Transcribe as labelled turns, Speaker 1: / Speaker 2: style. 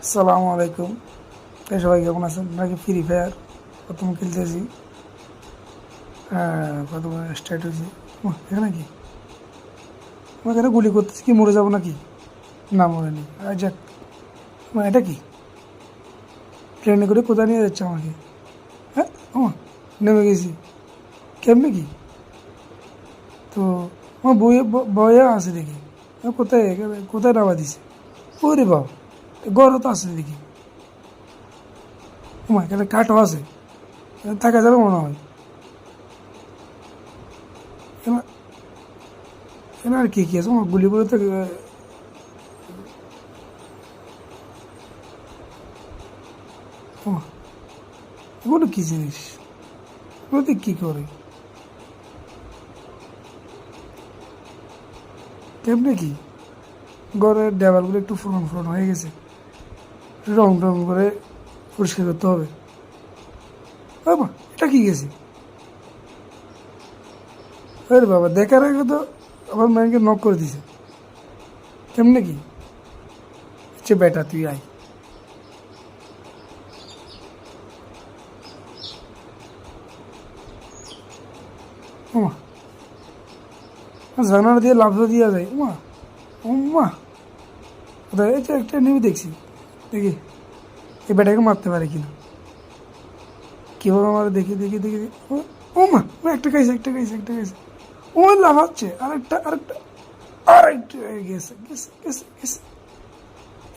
Speaker 1: আসসালামু আলাইকুম। সবাই কেমন আছেন? নাকি ফ্রি ফায়ার প্রথম খেলতেছি। হ্যাঁ, প্রথমে স্টার্ট হয়েছে। এখানে কি আমাকে এখানে গুলি করতেছি, কি মরে যাবো নাকি? না, মরেনি। আর যাক, এটা কি ট্রেনে করে কোথায় নিয়ে যাচ্ছে আমাকে? হ্যাঁ, ও নেমে গেছি। কেমনে কি? তো আমার বইয়ে বইয়ে আছে দেখি। কোথায় কোথায় নামা দিছে? ওরে বাবা, গড়ও তো আছে দেখি। এখানে কাঠও আছে, এখানে থাকা যাবে মনে হয়। এখানে এখানে আর কি কি আছে? আমার গুলিগুলো তো এগুলো কি জিনিস? এগুলোতে কি করে? কেমনে কি? ঘরের দেওয়ালগুলো একটু ফুরন ফুরন হয়ে গেছে, রং টং করে পরিষ্কার করতে হবে। বাবা, এটা কি গেছে? আরে বাবা, দেখার আগে তো আমার মাইকে নক করে দিছে। কেমনে কি? হচ্ছে বেটা, তুই আয়। ওমা, জানালা দিয়ে লাফ দিয়ে যায়। উমা, উমা, কোথায়? এই যে একটা নেমে দেখছি, দেখি এই বেটাকে মারতে পারে কিনা। কীভাবে আমার দেখি দেখি দেখি দেখি। ও মা, ও একটা খাইছে, একটা খাইছে, একটা খাইছে। ও লাফাচ্ছে, আরেকটা আরেকটা আরেকটা গেছে গেছে গেছে গেছে।